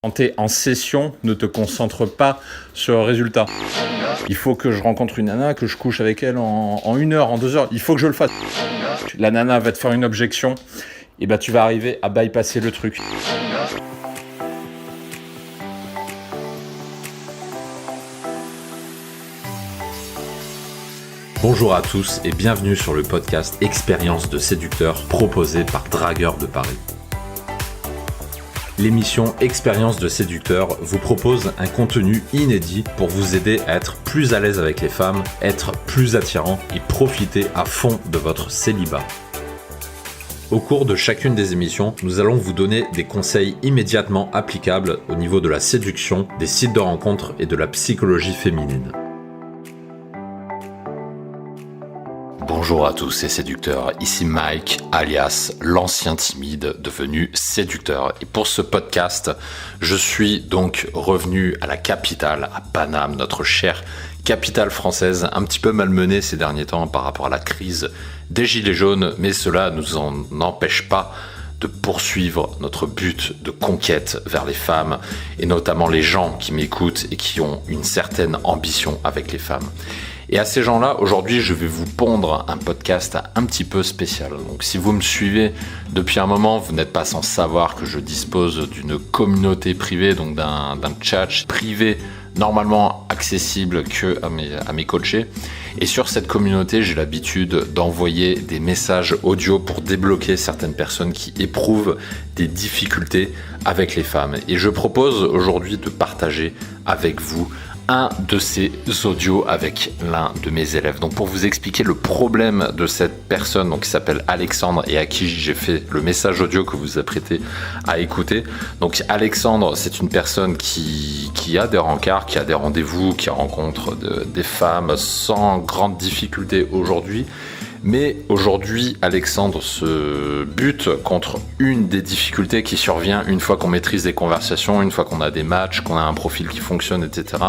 Quand tu es en session, ne te concentre pas sur le résultat. Il faut que je rencontre une nana, que je couche avec elle en 1 heure, en 2 heures. Il faut que je le fasse. La nana va te faire une objection, et tu vas arriver à bypasser le truc. Bonjour à tous et bienvenue sur le podcast Expérience de séducteur proposé par Dragueur de Paris. L'émission Expérience de séducteur vous propose un contenu inédit pour vous aider à être plus à l'aise avec les femmes, être plus attirant et profiter à fond de votre célibat. Au cours de chacune des émissions, nous allons vous donner des conseils immédiatement applicables au niveau de la séduction, des sites de rencontres et de la psychologie féminine. Bonjour à tous et séducteurs, ici Mike, alias l'ancien timide devenu séducteur. Et pour ce podcast, je suis donc revenu à la capitale, à Paname, notre chère capitale française, un petit peu malmenée ces derniers temps par rapport à la crise des gilets jaunes, mais cela ne nous en empêche pas de poursuivre notre but de conquête vers les femmes, et notamment les gens qui m'écoutent et qui ont une certaine ambition avec les femmes. Et à ces gens-là, aujourd'hui, je vais vous pondre un podcast un petit peu spécial. Donc si vous me suivez depuis un moment, vous n'êtes pas sans savoir que je dispose d'une communauté privée, donc d'un chat privé normalement accessible que à mes coachés. Et sur cette communauté, j'ai l'habitude d'envoyer des messages audio pour débloquer certaines personnes qui éprouvent des difficultés avec les femmes. Et je propose aujourd'hui de partager avec vous un de ces audios avec l'un de mes élèves. Donc pour vous expliquer le problème de cette personne, donc qui s'appelle Alexandre et à qui j'ai fait le message audio que vous vous apprêtez à écouter. Donc Alexandre, c'est une personne qui a des rencarts, qui a des rendez-vous, qui rencontre des femmes sans grande difficulté aujourd'hui. Mais aujourd'hui, Alexandre se bute contre une des difficultés qui survient une fois qu'on maîtrise des conversations, une fois qu'on a des matchs, qu'on a un profil qui fonctionne, etc.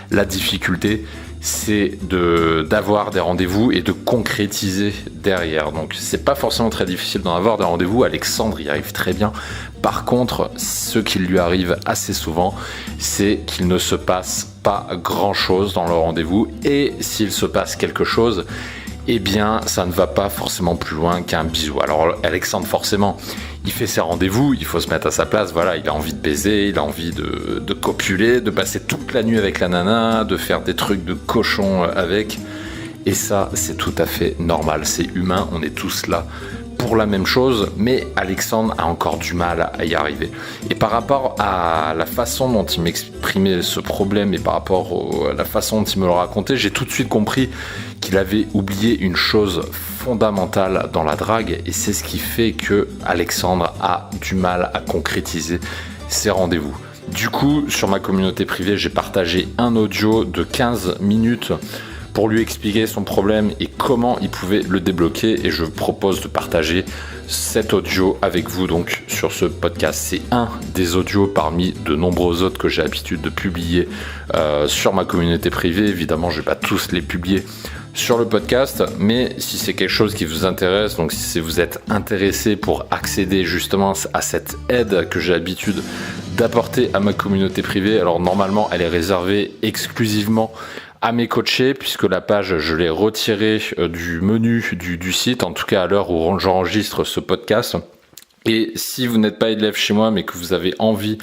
La difficulté, c'est d'avoir des rendez-vous et de concrétiser derrière. Donc, c'est pas forcément très difficile d'en avoir des rendez-vous. Alexandre y arrive très bien. Par contre, ce qui lui arrive assez souvent, c'est qu'il ne se passe pas grand-chose dans le rendez-vous. Et s'il se passe quelque chose, eh bien, ça ne va pas forcément plus loin qu'un bisou. Alors, Alexandre, forcément, il fait ses rendez-vous, il faut se mettre à sa place, voilà, il a envie de baiser, il a envie de copuler, de passer toute la nuit avec la nana, de faire des trucs de cochon avec. Et ça, c'est tout à fait normal, c'est humain, on est tous là pour la même chose, mais Alexandre a encore du mal à y arriver. Et par rapport à la façon dont il m'exprimait ce problème et par rapport à la façon dont il me le racontait, j'ai tout de suite compris qu'il avait oublié une chose fondamentale dans la drague, et c'est ce qui fait que Alexandre a du mal à concrétiser ses rendez-vous. Du coup, sur ma communauté privée, j'ai partagé un audio de 15 minutes pour lui expliquer son problème et comment il pouvait le débloquer, et je propose de partager cet audio avec vous donc sur ce podcast. C'est un des audios parmi de nombreux autres que j'ai l'habitude de publier sur ma communauté privée. Évidemment, je ne vais pas tous les publier sur le podcast, mais si c'est quelque chose qui vous intéresse, donc si vous êtes intéressé pour accéder justement à cette aide que j'ai l'habitude d'apporter à ma communauté privée, alors normalement elle est réservée exclusivement à mes coachés, puisque la page, je l'ai retirée du menu du site, en tout cas à l'heure où j'enregistre ce podcast. Et si vous n'êtes pas élève chez moi, mais que vous avez envie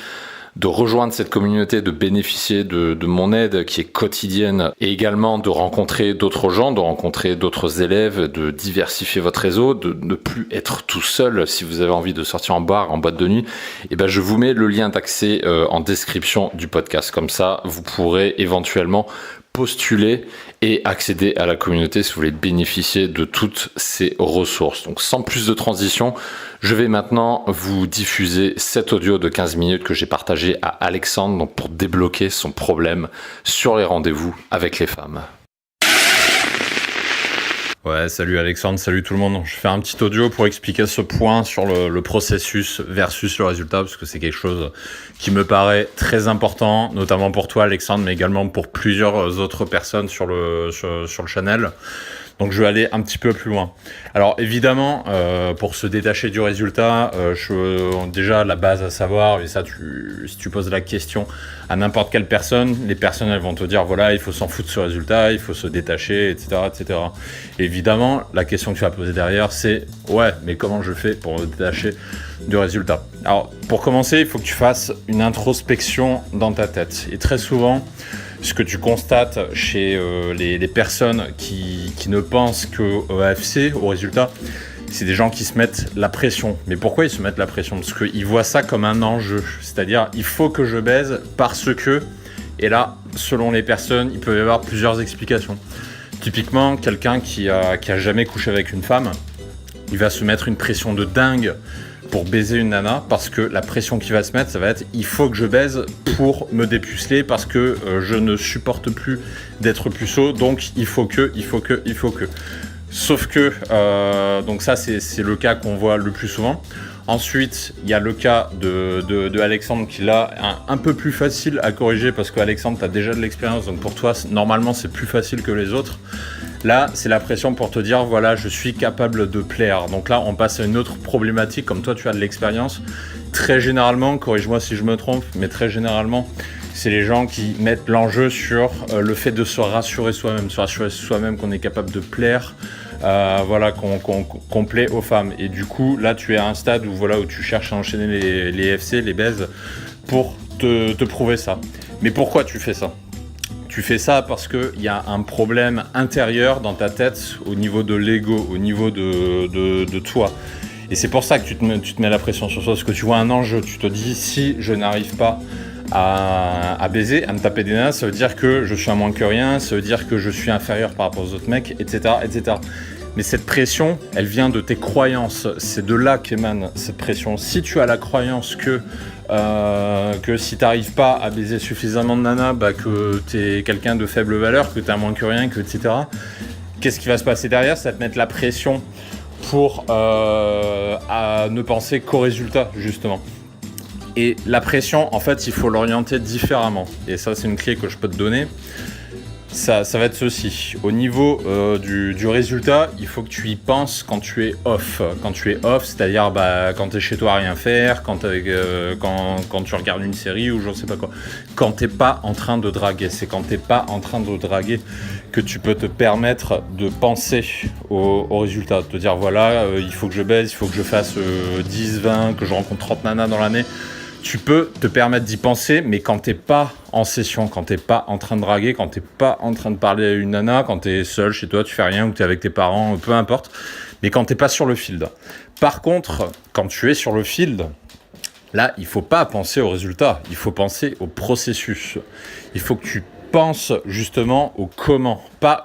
de rejoindre cette communauté, de bénéficier de mon aide qui est quotidienne, et également de rencontrer d'autres gens, de rencontrer d'autres élèves, de diversifier votre réseau, de ne plus être tout seul si vous avez envie de sortir en bar, en boîte de nuit, et je vous mets le lien d'accès en description du podcast. Comme ça, vous pourrez éventuellement postuler et accéder à la communauté si vous voulez bénéficier de toutes ces ressources. Donc sans plus de transition, je vais maintenant vous diffuser cet audio de 15 minutes que j'ai partagé à Alexandre, donc pour débloquer son problème sur les rendez-vous avec les femmes. Ouais, salut Alexandre, salut tout le monde. Je fais un petit audio pour expliquer ce point sur le processus versus le résultat, parce que c'est quelque chose qui me paraît très important, notamment pour toi Alexandre, mais également pour plusieurs autres personnes sur le channel. Donc je vais aller un petit peu plus loin. Alors évidemment, pour se détacher du résultat, déjà la base à savoir, et ça si tu poses la question à n'importe quelle personne, les personnes elles vont te dire voilà, il faut s'en foutre de ce résultat, il faut se détacher, etc. etc. Et évidemment, la question que tu vas poser derrière, c'est ouais, mais comment je fais pour me détacher du résultat? Alors pour commencer, il faut que tu fasses une introspection dans ta tête. Et très souvent, ce que tu constates chez les personnes qui ne pensent qu'au AFC, au résultat, c'est des gens qui se mettent la pression. Mais pourquoi ils se mettent la pression? Parce qu'ils voient ça comme un enjeu. C'est-à-dire, il faut que je baise parce que... Et là, selon les personnes, il peut y avoir plusieurs explications. Typiquement, quelqu'un qui a jamais couché avec une femme, il va se mettre une pression de dingue pour baiser une nana, parce que la pression qu'il va se mettre, ça va être il faut que je baise pour me dépuceler, parce que je ne supporte plus d'être puceau, donc il faut que. Sauf que, donc ça c'est le cas qu'on voit le plus souvent. Ensuite, il y a le cas de Alexandre qui là un peu plus facile à corriger, parce qu'Alexandre, tu as déjà de l'expérience, donc pour toi, normalement, c'est plus facile que les autres. Là, c'est la pression pour te dire, voilà, je suis capable de plaire. Donc là, on passe à une autre problématique, comme toi, tu as de l'expérience. Très généralement, corrige-moi si je me trompe, mais très généralement, c'est les gens qui mettent l'enjeu sur le fait de se rassurer soi-même qu'on est capable de plaire, voilà, qu'on plaît aux femmes. Et du coup, là, tu es à un stade où tu cherches à enchaîner les FC, les baises, pour te prouver ça. Mais pourquoi tu fais ça? Tu fais ça parce qu'il y a un problème intérieur dans ta tête, au niveau de l'ego, au niveau de toi. Et c'est pour ça que tu te mets la pression sur toi, parce que tu vois un enjeu, tu te dis, si je n'arrive pas à baiser, à me taper des nanas, ça veut dire que je suis un moins que rien, ça veut dire que je suis inférieur par rapport aux autres mecs, etc., etc. Mais cette pression, elle vient de tes croyances. C'est de là qu'émane cette pression. Si tu as la croyance que si tu n'arrives pas à baiser suffisamment de nanas, que tu es quelqu'un de faible valeur, que tu es un moins que rien, etc., qu'est-ce qui va se passer derrière? Ça va te mettre la pression pour à ne penser qu'au résultat, justement. Et la pression, en fait, il faut l'orienter différemment. Et ça, c'est une clé que je peux te donner. Ça va être ceci. Au niveau du résultat, il faut que tu y penses quand tu es off. Quand tu es off, c'est-à-dire quand tu es chez toi à rien faire, quand tu regardes une série ou je ne sais pas quoi. Quand tu n'es pas en train de draguer. C'est quand tu n'es pas en train de draguer que tu peux te permettre de penser au résultat. De te dire, voilà, il faut que je baise, il faut que je fasse 10, 20, que je rencontre 30 nanas dans l'année. Tu peux te permettre d'y penser, mais quand t'es pas en session, quand t'es pas en train de draguer, quand t'es pas en train de parler à une nana, quand t'es seul chez toi, tu fais rien, ou t'es avec tes parents, peu importe, mais quand t'es pas sur le field. Par contre, quand tu es sur le field, là, il faut pas penser au résultat, il faut penser au processus. Il faut que tu penses justement au comment.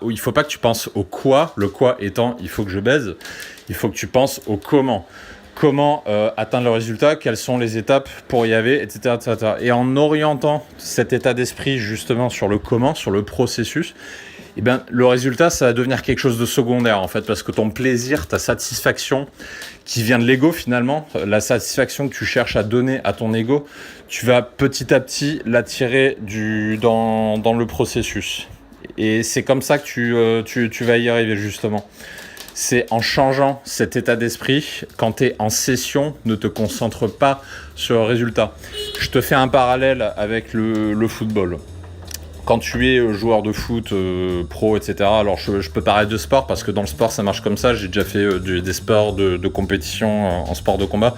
Il faut pas que tu penses au quoi, le quoi étant il faut que je baise, il faut que tu penses au comment. Comment atteindre le résultat, quelles sont les étapes pour y aller, etc., etc. Et en orientant cet état d'esprit justement sur le comment, sur le processus, eh ben, le résultat, ça va devenir quelque chose de secondaire en fait, parce que ton plaisir, ta satisfaction qui vient de l'ego finalement, la satisfaction que tu cherches à donner à ton ego, tu vas petit à petit l'attirer dans le processus. Et c'est comme ça que tu vas y arriver justement. C'est en changeant cet état d'esprit. Quand tu es en session, ne te concentre pas sur le résultat. Je te fais un parallèle avec le football. Quand tu es joueur de foot, pro, etc., alors je peux parler de sport parce que dans le sport, ça marche comme ça. J'ai déjà fait des sports de compétition en sport de combat.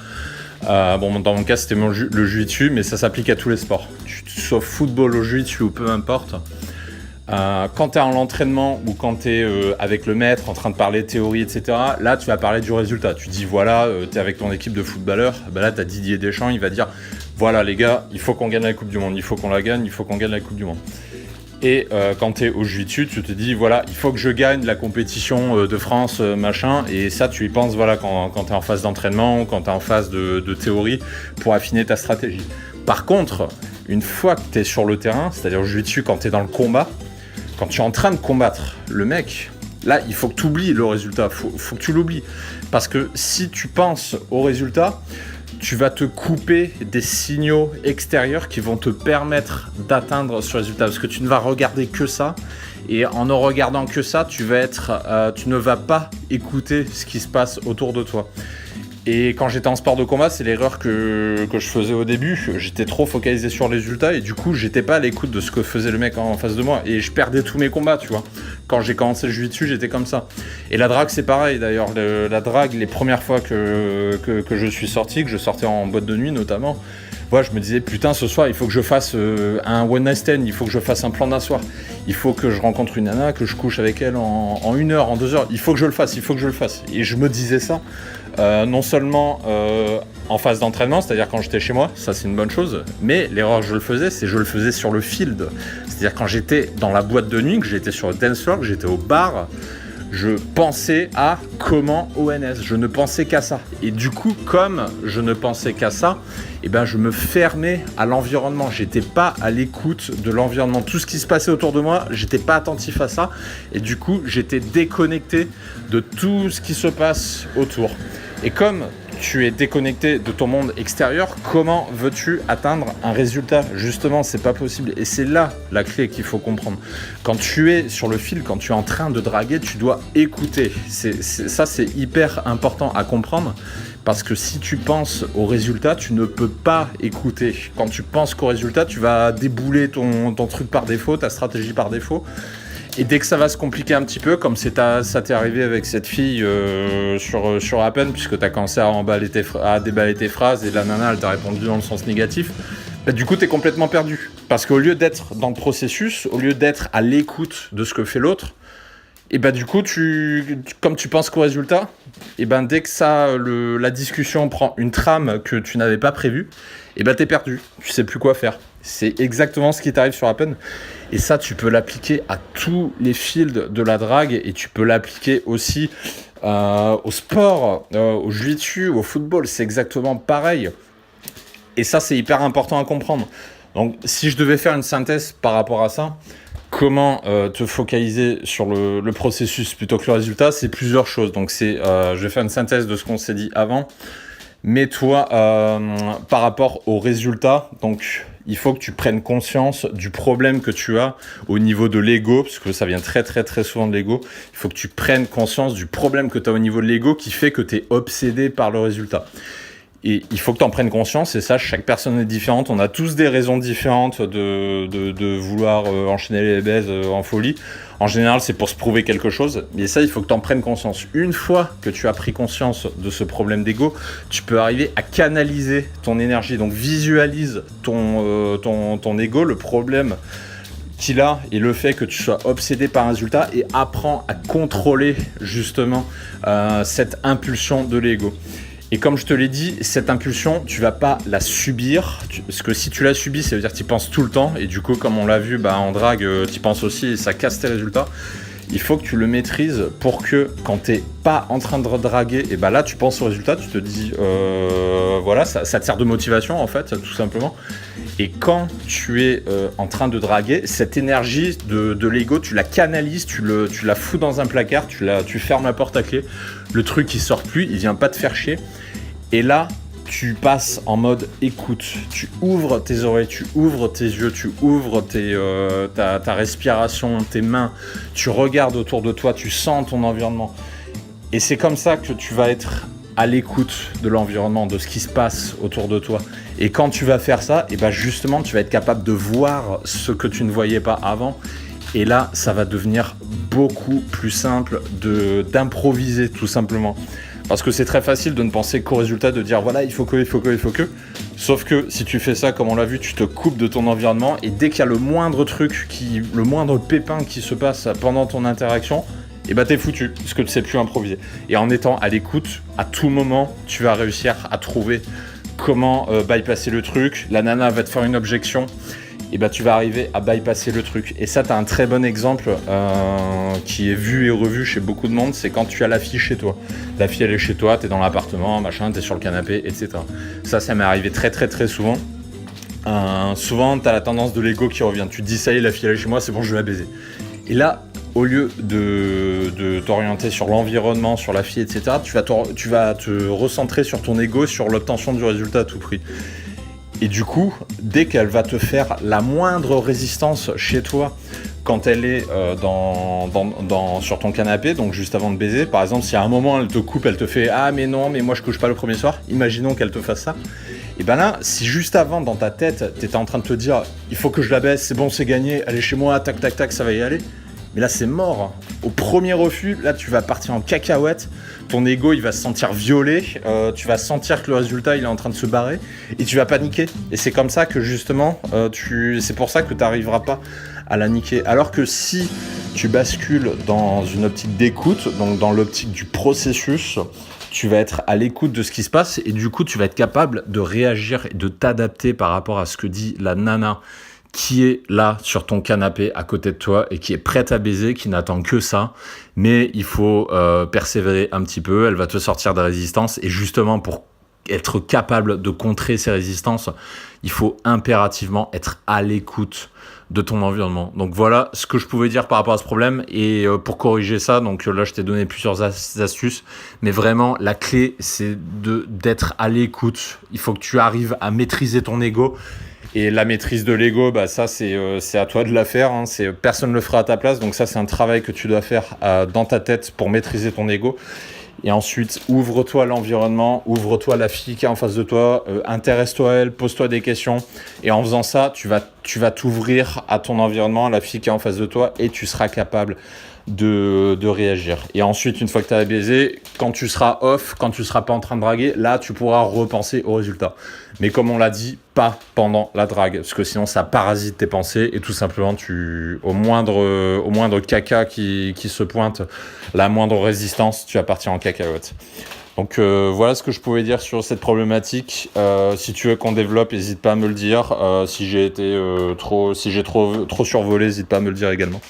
Dans mon cas, c'était le jiu-jitsu, mais ça s'applique à tous les sports. Soit football au jiu-jitsu ou peu importe. Quand tu es en l'entraînement ou quand tu es avec le maître en train de parler théorie, etc., là, tu vas parler du résultat. Tu dis, voilà, tu es avec ton équipe de footballeurs. Là, tu as Didier Deschamps, il va dire, voilà, les gars, il faut qu'on gagne la Coupe du Monde. Il faut qu'on la gagne, il faut qu'on gagne la Coupe du Monde. Et quand tu es au jiu-jitsu, tu te dis, voilà, il faut que je gagne la compétition de France, machin. Et ça, tu y penses, voilà, quand tu es en phase d'entraînement ou quand tu es en phase de théorie pour affiner ta stratégie. Par contre, une fois que tu es sur le terrain, c'est-à-dire au jiu-jitsu, quand tu es dans le combat, quand tu es en train de combattre le mec, là, il faut que tu oublies le résultat. Faut que tu l'oublies. Parce que si tu penses au résultat, tu vas te couper des signaux extérieurs qui vont te permettre d'atteindre ce résultat. Parce que tu ne vas regarder que ça. Et en ne regardant que ça, tu ne vas pas écouter ce qui se passe autour de toi. Et quand j'étais en sport de combat, c'est l'erreur que je faisais au début. J'étais trop focalisé sur les résultats et du coup, j'étais pas à l'écoute de ce que faisait le mec en face de moi. Et je perdais tous mes combats, tu vois. Quand j'ai commencé le jiu-jitsu, j'étais comme ça. Et la drague, c'est pareil d'ailleurs. La drague, les premières fois que je suis sorti, que je sortais en boîte de nuit notamment, voilà, je me disais, putain, ce soir, il faut que je fasse un one night stand, il faut que je fasse un plan d'un soir, il faut que je rencontre une nana, que je couche avec elle en 1 heure, en 2 heures, il faut que je le fasse. Et je me disais ça, non seulement en phase d'entraînement, c'est-à-dire quand j'étais chez moi, ça c'est une bonne chose, mais l'erreur que je le faisais, c'est que je le faisais sur le field. C'est-à-dire quand j'étais dans la boîte de nuit, que j'étais sur le dance floor, que j'étais au bar, je pensais à comment ONS, je ne pensais qu'à ça. Et du coup, comme je ne pensais qu'à ça, je me fermais à l'environnement. J'étais pas à l'écoute de l'environnement. Tout ce qui se passait autour de moi, j'étais pas attentif à ça. Et du coup, j'étais déconnecté de tout ce qui se passe autour. Et comme tu es déconnecté de ton monde extérieur, comment veux-tu atteindre un résultat ? Justement, c'est pas possible. Et c'est là la clé qu'il faut comprendre. Quand tu es sur le fil, quand tu es en train de draguer, tu dois écouter. Ça, c'est hyper important à comprendre. Parce que si tu penses au résultat, tu ne peux pas écouter. Quand tu penses qu'au résultat, tu vas débouler ton truc par défaut, ta stratégie par défaut. Et dès que ça va se compliquer un petit peu, comme ça t'est arrivé avec cette fille sur Appen, puisque tu as commencé à déballer tes phrases et la nana, elle t'a répondu dans le sens négatif, du coup, tu es complètement perdu. Parce qu'au lieu d'être dans le processus, au lieu d'être à l'écoute de ce que fait l'autre, du coup, comme tu penses qu'au résultat, dès que la discussion prend une trame que tu n'avais pas prévue, t'es perdu. Tu sais plus quoi faire. C'est exactement ce qui t'arrive sur Appen. Et ça, tu peux l'appliquer à tous les fields de la drague et tu peux l'appliquer aussi au sport, au jiu-jitsu, au football. C'est exactement pareil. Et ça, c'est hyper important à comprendre. Donc, si je devais faire une synthèse par rapport à ça, comment te focaliser sur le processus plutôt que le résultat, c'est plusieurs choses. Donc, je vais faire une synthèse de ce qu'on s'est dit avant. Mais toi, par rapport au résultat, donc il faut que tu prennes conscience du problème que tu as au niveau de l'ego, parce que ça vient très très très souvent de l'ego. Il faut que tu prennes conscience du problème que tu as au niveau de l'ego qui fait que tu es obsédé par le résultat. Et il faut que tu en prennes conscience, et ça, chaque personne est différente. On a tous des raisons différentes de vouloir enchaîner les baises en folie. En général, c'est pour se prouver quelque chose. Et ça, il faut que tu en prennes conscience. Une fois que tu as pris conscience de ce problème d'ego, tu peux arriver à canaliser ton énergie. Donc, visualise ton ego, le problème qu'il a et le fait que tu sois obsédé par un résultat, et apprends à contrôler justement cette impulsion de l'ego. Et comme je te l'ai dit, cette impulsion, tu vas pas la subir. Parce que si tu la subis, ça veut dire que tu y penses tout le temps. Et du coup, comme on l'a vu, en drague, tu y penses aussi et ça casse tes résultats. Il faut que tu le maîtrises pour que quand tu n'es pas en train de draguer, et là, tu penses au résultat, tu te dis, voilà, ça te sert de motivation en fait, tout simplement. Et quand tu es en train de draguer, cette énergie de l'ego, tu la canalises, tu la fous dans un placard, tu fermes la porte à clé. Le truc qui sort plus, il vient pas te faire chier. Et là, tu passes en mode écoute. Tu ouvres tes oreilles, tu ouvres tes yeux, tu ouvres ta respiration, tes mains. Tu regardes autour de toi, tu sens ton environnement. Et c'est comme ça que tu vas être à l'écoute de l'environnement, de ce qui se passe autour de toi. Et quand tu vas faire ça, justement, tu vas être capable de voir ce que tu ne voyais pas avant. Et là, ça va devenir beaucoup plus simple d'improviser, tout simplement. Parce que c'est très facile de ne penser qu'au résultat, de dire voilà, il faut que. Sauf que si tu fais ça, comme on l'a vu, tu te coupes de ton environnement. Et dès qu'il y a le moindre truc, le moindre pépin qui se passe pendant ton interaction, t'es foutu, parce que tu ne sais plus improviser. Et en étant à l'écoute, à tout moment, tu vas réussir à trouver comment bypasser le truc. La nana va te faire une objection. Tu vas arriver à bypasser le truc. Et ça, tu as un très bon exemple qui est vu et revu chez beaucoup de monde, c'est quand tu as la fille chez toi. La fille, elle est chez toi, tu es dans l'appartement, machin, tu es sur le canapé, etc. Ça m'est arrivé très très très souvent. Souvent, tu as la tendance de l'ego qui revient. Tu te dis, ça y est, la fille, elle est chez moi, c'est bon, je vais la baiser. Et là, au lieu de t'orienter sur l'environnement, sur la fille, etc., tu vas te recentrer sur ton ego, sur l'obtention du résultat à tout prix. Et du coup, dès qu'elle va te faire la moindre résistance chez toi quand elle est sur ton canapé, donc juste avant de baiser. Par exemple, si à un moment elle te coupe, elle te fait « Ah mais non, mais moi je couche pas le premier soir », imaginons qu'elle te fasse ça. Et ben là, si juste avant, dans ta tête, t'étais en train de te dire « Il faut que je la baisse, c'est bon, c'est gagné, allez chez moi, tac, tac, tac, ça va y aller », mais là c'est mort. Au premier refus, là tu vas partir en cacahuète, ton ego il va se sentir violé, tu vas sentir que le résultat il est en train de se barrer et tu vas paniquer. Et c'est comme ça que justement, c'est pour ça que tu n'arriveras pas à la niquer. Alors que si tu bascules dans une optique d'écoute, donc dans l'optique du processus, tu vas être à l'écoute de ce qui se passe et du coup tu vas être capable de réagir et de t'adapter par rapport à ce que dit la nana qui est là sur ton canapé à côté de toi et qui est prête à baiser, qui n'attend que ça. Mais il faut persévérer un petit peu, elle va te sortir des résistances. Et justement, pour être capable de contrer ces résistances, il faut impérativement être à l'écoute de ton environnement. Donc voilà ce que je pouvais dire par rapport à ce problème. Et pour corriger ça, donc là je t'ai donné plusieurs astuces, mais vraiment la clé c'est d'être à l'écoute. Il faut que tu arrives à maîtriser ton ego. Et la maîtrise de l'ego, bah ça c'est à toi de la faire, hein. Personne ne le fera à ta place, donc ça c'est un travail que tu dois faire dans ta tête pour maîtriser ton ego. Et ensuite, ouvre-toi à l'environnement, ouvre-toi à la fille qui est en face de toi, intéresse-toi à elle, pose-toi des questions. Et en faisant ça, tu vas t'ouvrir à ton environnement, à la fille qui est en face de toi, et tu seras capable de réagir. Et ensuite, une fois que tu as baisé, quand tu seras off, quand tu seras pas en train de draguer, là, tu pourras repenser au résultat. Mais comme on l'a dit, pas pendant la drague, parce que sinon, ça parasite tes pensées et tout simplement, au moindre caca qui se pointe, la moindre résistance, tu vas partir en cacahuète. Donc voilà ce que je pouvais dire sur cette problématique. Si tu veux qu'on développe, n'hésite pas à me le dire. Si j'ai trop survolé, n'hésite pas à me le dire également.